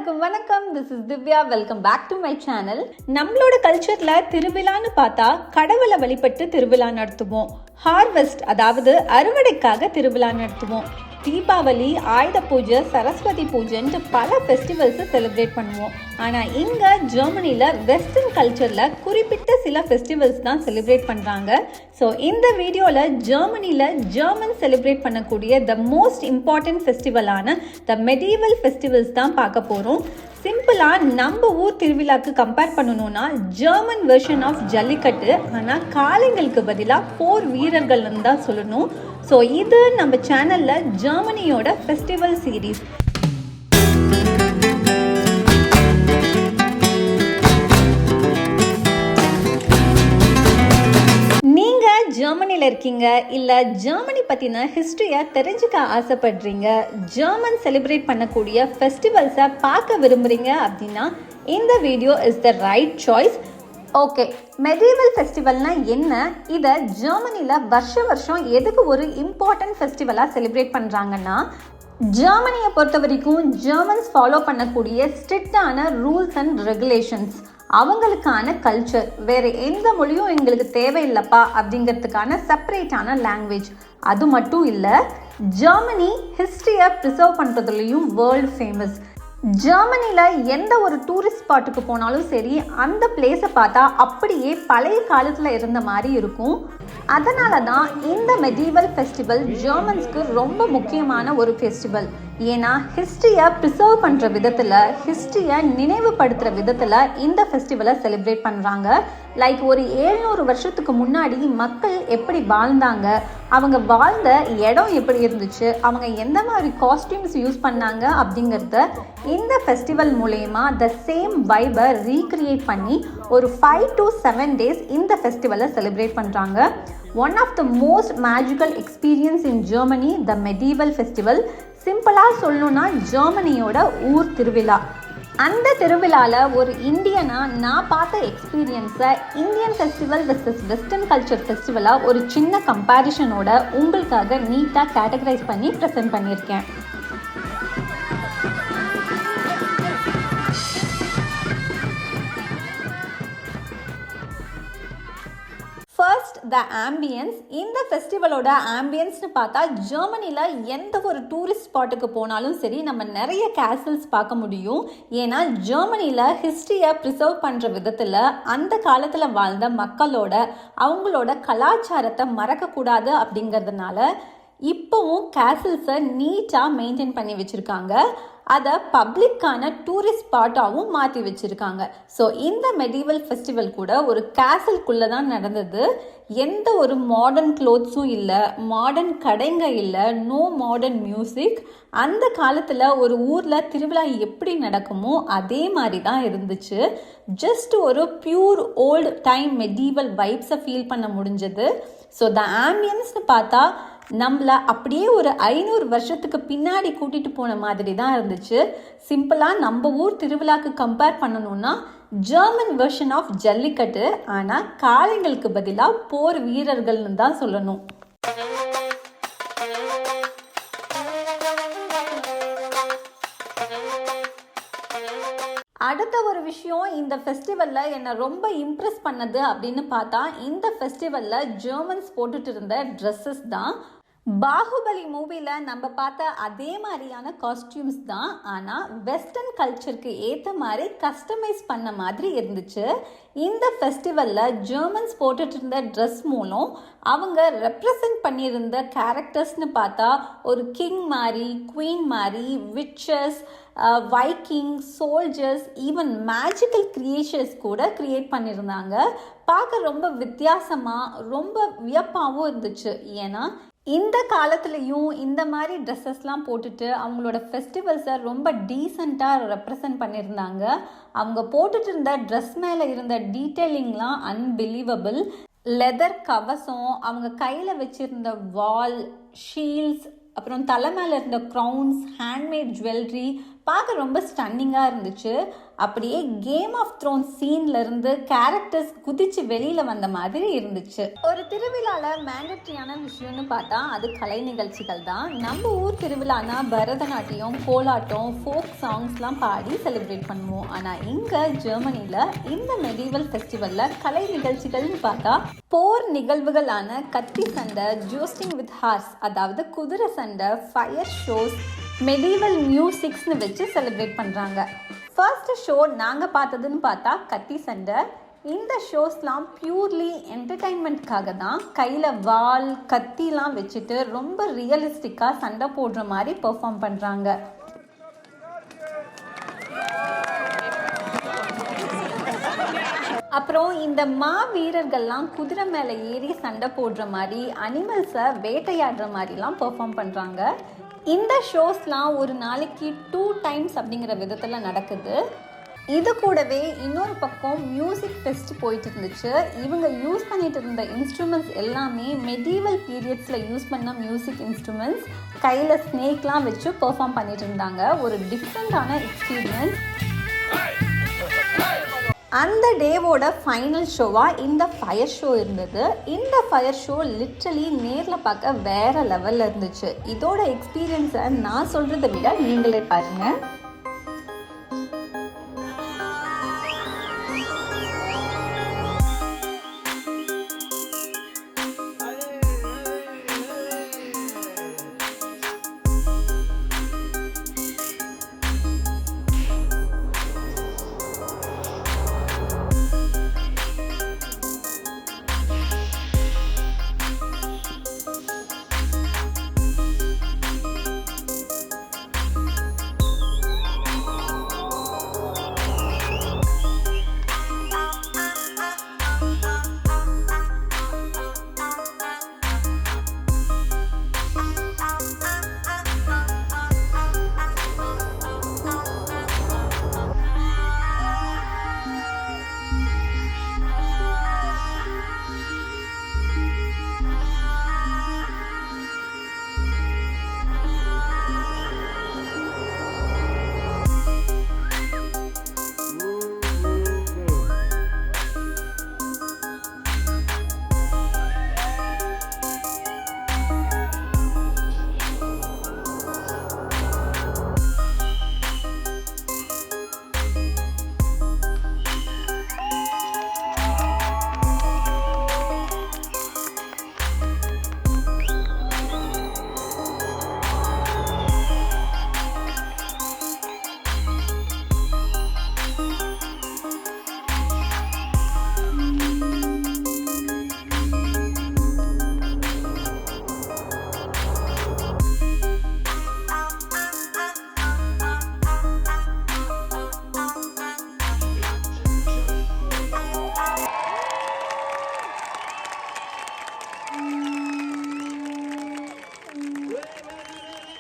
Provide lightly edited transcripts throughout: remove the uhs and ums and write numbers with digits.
எல்லாருக்கும் வணக்கம். This is Divya. Welcome back to my channel. நம்மளோட கல்ச்சர்ல திருவிழான்னு பார்த்தா கடவுளை வழிபட்டு திருவிழா நடத்துவோம். ஹார்வெஸ்ட் அதாவது அறுவடைக்காக திருவிழா நடத்துவோம். தீபாவளி, ஆயுத பூஜை, சரஸ்வதி பூஜைன்ட்டு பல ஃபெஸ்டிவல்ஸை செலிப்ரேட் பண்ணுவோம். ஆனால் இங்கே ஜெர்மனியில் வெஸ்டர்ன் கல்ச்சரில் குறிப்பிட்ட சில ஃபெஸ்டிவல்ஸ் தான் செலிப்ரேட் பண்ணுறாங்க. ஸோ இந்த வீடியோவில் ஜெர்மன் செலிப்ரேட் பண்ணக்கூடிய த மோஸ்ட் இம்பார்ட்டன்ட் ஃபெஸ்டிவலான த மெடிவல் ஃபெஸ்டிவல்ஸ் தான் பார்க்க போகிறோம். சிம்பிளாக நம்ம ஊர் திருவிழாக்கு கம்பேர் பண்ணணும்னா ஜெர்மன் வெர்ஷன் ஆஃப் ஜல்லிக்கட்டு. ஆனால் காளைங்களுக்கு பதிலாக போர் வீரர்கள்னு தான் சொல்லணும். ஸோ இது நம்ம சேனலில் ஜெர்மனியோட ஃபெஸ்டிவல் சீரீஸ். நீங்கள் ஜெர்மனியில் இருக்கீங்க, இல்லை ஜெர்மனி பற்றின ஹிஸ்ட்ரியை தெரிஞ்சுக்க ஆசைப்படுறீங்க, ஜெர்மன் செலிப்ரேட் பண்ணக்கூடிய ஃபெஸ்டிவல்ஸை பார்க்க விரும்புகிறீங்க அப்படின்னா இந்த video is the right choice. Okay, medieval ஃபெஸ்டிவல்னா என்ன? இதை ஜெர்மனியில் வருஷம் எதுக்கு ஒரு இம்பார்ட்டன்ட் ஃபெஸ்டிவலாக செலிப்ரேட் பண்ணுறாங்கன்னா, ஜெர்மனியை பொறுத்த வரைக்கும் ஜெர்மன்ஸ் ஃபாலோ பண்ணக்கூடிய ஸ்ட்ரிக்டான ரூல்ஸ் அண்ட் ரெகுலேஷன்ஸ், அவங்களுக்கான கல்ச்சர், வேறு எந்த மொழியும் எங்களுக்கு தேவையில்லைப்பா அப்படிங்கிறதுக்கான செப்பரேட்டான லாங்குவேஜ். அது மட்டும் இல்லை, ஜெர்மனி ஹிஸ்ட்ரியை ப்ரிசர்வ் பண்ணுறதுலையும் வேர்ல்டு ஃபேமஸ். ஜெர்மனியில் எந்த ஒரு டூரிஸ்ட் ஸ்பாட்டுக்கு போனாலும் சரி, அந்த பிளேஸை பார்த்தா அப்படியே பழைய காலத்தில் இருந்த மாதிரி இருக்கும். அதனால தான் இந்த மெடிவல் ஃபெஸ்டிவல் ஜெர்மன்ஸ்க்கு ரொம்ப முக்கியமான ஒரு ஃபெஸ்டிவல். ஏன்னா ஹிஸ்ட்ரியை ப்ரிசர்வ் பண்ணுற விதத்தில், ஹிஸ்ட்ரியை நினைவுபடுத்துகிற விதத்தில் இந்த ஃபெஸ்டிவலை செலிப்ரேட் பண்ணுறாங்க. லைக் ஒரு 700 வருஷத்துக்கு முன்னாடி மக்கள் எப்படி வாழ்ந்தாங்க, அவங்க வாழ்ந்த இடம் எப்படி இருந்துச்சு, அவங்க எந்த மாதிரி காஸ்டியூம்ஸ் யூஸ் பண்ணாங்க அப்படிங்கிறத இந்த ஃபெஸ்டிவல் மூலயமா த சேம் வைபை ரீக்ரியேட் பண்ணி ஒரு 5 to 7 days இந்த ஃபெஸ்டிவலை செலிப்ரேட் பண்ணுறாங்க. One of the most magical experience in Germany the medieval festival. சிம்பிளாக சொல்லணுன்னா ஜெர்மனியோட ஊர் திருவிழா. அந்த திருவிழாவில் ஒரு இந்தியனாக நான் பார்த்த எக்ஸ்பீரியன்ஸை Indian festival versus western culture ஃபெஸ்டிவலாக ஒரு சின்ன கம்பேரிஷனோட உங்களுக்காக நீட்டாக கேட்டகரைஸ் பண்ணி ப்ரெசென்ட் பண்ணியிருக்கேன். First the ambience. இந்த ஃபெஸ்டிவலோட ஆம்பியன்ஸ்னு பார்த்தா ஜெர்மனியில் எந்த ஒரு டூரிஸ்ட் ஸ்பாட்டுக்கு போனாலும் சரி நம்ம நிறைய கேசல்ஸ் பார்க்க முடியும். ஏன்னா ஜெர்மனியில் ஹிஸ்ட்ரியை ப்ரிசர்வ் பண்ணுற விதத்தில் அந்த காலத்தில் வாழ்ந்த மக்களோட அவங்களோட கலாச்சாரத்தை மறக்கக்கூடாது அப்படிங்கிறதுனால இப்போவும் கேசல்ஸை நீட்டாக மெயின்டைன் பண்ணி வச்சுருக்காங்க. அதை பப்ளிக்கான டூரிஸ்ட் ஸ்பாட்டாகவும் மாற்றி வச்சுருக்காங்க. ஸோ இந்த மெடிவல் ஃபெஸ்டிவல் கூட ஒரு கேசல்குள்ளே தான் நடந்தது. எந்த ஒரு மாடர்ன் க்ளோத்ஸும் இல்லை, மாடர்ன் கடைங்க இல்லை, நோ மாடர்ன் மியூசிக். அந்த காலத்தில் ஒரு ஊரில் திருவிழா எப்படி நடக்குமோ அதே மாதிரி தான் இருந்துச்சு. ஜஸ்ட் ஒரு பியூர் ஓல்டு டைம் மெடிவல் வைப்ஸை ஃபீல் பண்ண முடிஞ்சது. ஸோ த ஆம்பியன்ஸ்னு பார்த்தா நம்மளை அப்படியே ஒரு 500 வருஷத்துக்கு பின்னாடி கூட்டிகிட்டு போன மாதிரி தான் இருந்துச்சு. சிம்பிளாக நம்ம ஊர் திருவிழாக்கு கம்பேர் பண்ணணும்னா ஜெர்மன் வெர்ஷன் ஆஃப் ஜல்லிக்கட்டு. ஆனால் காளைங்களுக்கு பதிலாக போர் வீரர்கள்னு தான் சொல்லணும். அடுத்த ஒரு விஷயம், இந்த ஃபெஸ்டிவலில் என்னை ரொம்ப இம்ப்ரெஸ் பண்ணது அப்படின்னு பார்த்தா இந்த ஃபெஸ்டிவலில் ஜெர்மன்ஸ் போட்டுட்டு இருந்த ட்ரெஸ்ஸஸ் தான். பாகுபலி மூவியில் நம்ம பார்த்த அதே மாதிரியான காஸ்டியூம்ஸ் தான், ஆனால் வெஸ்டர்ன் கல்ச்சருக்கு ஏற்ற மாதிரி கஸ்டமைஸ் பண்ண மாதிரி இருந்துச்சு. இந்த ஃபெஸ்டிவலில் ஜெர்மன்ஸ் போட்டுட்டு இருந்த ட்ரெஸ் மூலம் அவங்க ரெப்ரசன்ட் பண்ணியிருந்த கேரக்டர்ஸ்னு பார்த்தா ஒரு கிங் மாதிரி, குவீன் மாதிரி, witches, Viking, soldiers, even magical creations கூட கிரியேட் பண்ணியிருந்தாங்க. பார்க்க ரொம்ப வித்தியாசமாக ரொம்ப வியப்பாகவும் இருந்துச்சு. ஏன்னா இந்த காலத்துலேயும் இந்த மாதிரி ட்ரெஸ்ஸஸ்லாம் போட்டுட்டு அவங்களோட ஃபெஸ்டிவல்ஸை ரொம்ப டீசெண்டாக ரெப்ரசன்ட் பண்ணியிருந்தாங்க. அவங்க போட்டுட்டு இருந்த ட்ரெஸ் மேலே இருந்த டீட்டெயிலிங்லாம் அன்பிலீவபிள். லெதர் கவசம், அவங்க கையில் வச்சுருந்த வால், ஷீல்ட்ஸ், அப்புறம் தலை மேலே இருந்த க்ரௌன்ஸ், ஹேண்ட்மேட் ஜுவல்லரி, பார்க்க ரொம்ப ஸ்டன்னிங்காக இருந்துச்சு. அப்படியே கேம் ஆஃப் த்ரோன்ஸ் சீன்ல இருந்து கேரக்டர்ஸ் குதிச்சு வெளியில வந்த மாதிரி இருந்துச்சு. ஒரு திருவிழால மேண்டட்ரியான விஷயம்னு பார்த்தா அது கலை நிகழ்ச்சிகள் தான். நம்ம ஊர் திருவிழானா பரதநாட்டியம், கோலாட்டம், ஃபோக் சாங்ஸ்லாம் பாடி செலிப்ரேட் பண்ணுவோம். ஆனால் இங்கே ஜெர்மனியில் இந்த மெடிவல் ஃபெஸ்டிவலில் கலை நிகழ்ச்சிகள்னு பார்த்தா போர் நிகழ்வுகளான கத்தி சண்டை, ஜோஸ்டிங் வித் ஹார்ஸ் அதாவது குதிரை சண்டை, ஃபயர் ஷோஸ், மெடிவல் மியூசிக்ஸ்னு வச்சு செலிப்ரேட் பண்ணுறாங்க. ஃபர்ஸ்ட் ஷோ நாங்கள் பார்த்ததுன்னு பார்த்தா கத்தி சண்டை. இந்த ஷோஸ்லாம் பியூர்லி என்டர்டைன்மெண்ட்காக தான். கையில் வால் கத்திலாம் வச்சுட்டு ரொம்ப ரியலிஸ்டிக்காக சண்டை போடுற மாதிரி பெர்ஃபார்ம் பண்ணுறாங்க. அப்புறம் இந்த வீரர்கள்லாம் குதிரை மேலே ஏறி சண்டை போடுற மாதிரி, அனிமல்ஸை வேட்டையாடுற மாதிரிலாம் பெர்ஃபார்ம் பண்ணுறாங்க. இந்த ஷோஸ்லாம் ஒரு நாளைக்கு 2 times அப்படிங்கிற விதத்தில் நடக்குது. இது கூடவே இன்னொரு பக்கம் மியூசிக் ஃபெஸ்ட் போயிட்டு இருந்துச்சு. இவங்க யூஸ் பண்ணிட்டு இருந்த இன்ஸ்ட்ருமெண்ட்ஸ் எல்லாமே மெடிவல் பீரியட்ஸில் யூஸ் பண்ண மியூசிக் இன்ஸ்ட்ருமெண்ட்ஸ். கையில் ஸ்னேக்லாம் வச்சு பெர்ஃபார்ம் பண்ணிட்டு இருந்தாங்க. ஒரு டிஃப்ரெண்டான எக்ஸ்பீரியன்ஸ். அந்த டேவோட ஃபைனல் ஷோவாக இந்த ஃபயர் ஷோ இருந்தது. இந்த ஃபயர் ஷோ லிட்ரலி நேரில் பார்க்க வேறு லெவலில் இருந்துச்சு. இதோட எக்ஸ்பீரியன்ஸை நான் சொல்கிறத விட நீங்களே பாருங்கள்.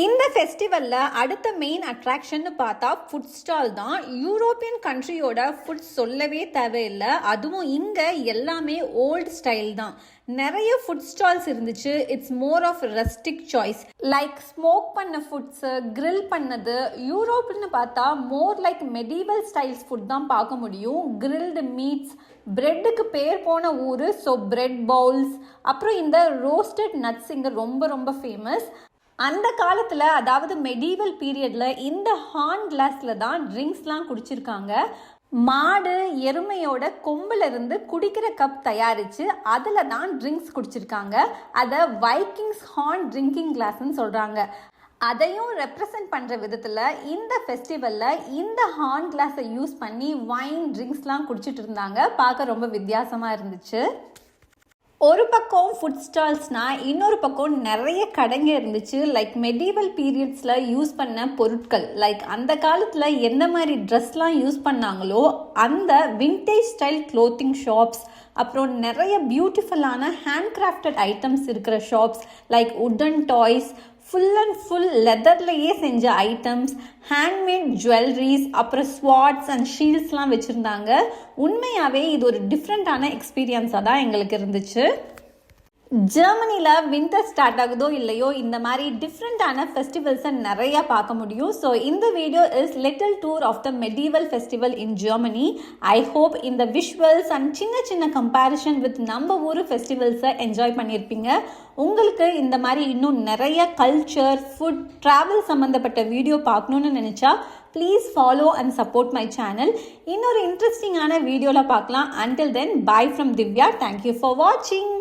இந்த ஃபெஸ்டிவலில் அடுத்த மெயின் அட்ராக்ஷன்னு பார்த்தா ஃபுட் ஸ்டால் தான். யூரோப்பியன் கண்ட்ரியோட ஃபுட் சொல்லவே தேவையில்லை. அதுவும் இங்கே எல்லாமே ஓல்டு ஸ்டைல் தான். நிறைய ஃபுட் ஸ்டால்ஸ் இருந்துச்சு. It's more of rustic choice. Like smoke பண்ண ஃபுட்ஸு, கிரில் பண்ணது. யூரோப்னு பார்த்தா more like medieval styles food தான் பார்க்க முடியும். கிரில்டு மீட்ஸ், பிரெட்டுக்கு பேர் போன ஊர். ஸோ பிரெட் பவுல்ஸ், அப்புறம் இந்த ரோஸ்டட் நட்ஸ் இங்கே ரொம்ப ரொம்ப ஃபேமஸ். அந்த காலத்தில், அதாவது மெடிவல் பீரியடில் இந்த ஹார்ன் கிளாஸில் தான் ட்ரிங்க்ஸ்லாம் குடிச்சிருக்காங்க. மாடு எருமையோட கொம்பிலிருந்து குடிக்கிற கப் தயாரித்து அதில் தான் ட்ரிங்க்ஸ் குடிச்சிருக்காங்க. அதை வைக்கிங்ஸ் ஹார்ன் ட்ரிங்கிங் கிளாஸ்ன்னு சொல்கிறாங்க. அதையும் ரெப்ரசன்ட் பண்ணுற விதத்தில் இந்த ஃபெஸ்டிவலில் இந்த ஹார்ன் கிளாஸை யூஸ் பண்ணி வைன் ட்ரிங்க்ஸ்லாம் குடிச்சிட்டு இருந்தாங்க. பார்க்க ரொம்ப வித்தியாசமாக இருந்துச்சு. ஒரு பக்கம் ஃபுட் ஸ்டால்ஸ்னால் இன்னொரு பக்கம் நிறைய கடைங்க இருந்துச்சு. லைக் மெடிவல் பீரியட்ஸில் யூஸ் பண்ண பொருட்கள், லைக் அந்த காலத்தில் எந்த மாதிரி ட்ரெஸ்லாம் யூஸ் பண்ணாங்களோ அந்த விண்டேஜ் ஸ்டைல் க்ளோத்திங் ஷாப்ஸ், அப்புறம் நிறைய பியூட்டிஃபுல்லான ஹேண்ட் கிராஃப்டட் ஐட்டம்ஸ் இருக்கிற shops, like wooden toys, full and full லெதர்லேயே செஞ்ச ஐட்டம்ஸ், ஹேண்ட்மேட் ஜுவல்லரிஸ், அப்புறம் ஸ்வாட்ஸ் அண்ட் ஷீல்ட்ஸ்லாம் வச்சுருந்தாங்க. உண்மையாகவே இது ஒரு டிஃப்ரெண்ட்டான எக்ஸ்பீரியன்ஸாக தான் எங்களுக்கு இருந்துச்சு. ஜெர்மனியில் வின்டர் ஸ்டார்ட் ஆகுதோ இல்லையோ இந்த மாதிரி டிஃப்ரெண்ட்டான ஃபெஸ்டிவல்ஸை நிறையா பார்க்க முடியும். ஸோ இந்த video is little tour of the medieval festival in Germany. I hope இந்த விஷுவல்ஸ் அண்ட் சின்ன சின்ன கம்பேரிஷன் வித் நம்ம ஊர் ஃபெஸ்டிவல்ஸை என்ஜாய் பண்ணியிருப்பீங்க. உங்களுக்கு இந்த மாதிரி இன்னும் நிறைய கல்ச்சர், ஃபுட், ட்ராவல் சம்மந்தப்பட்ட வீடியோ பார்க்கணுன்னு நினச்சா please follow and support my channel. இன்னொரு இன்ட்ரெஸ்டிங்கான வீடியோவில் பார்க்கலாம். Until then, by from Divya. Thank you for வாட்சிங்.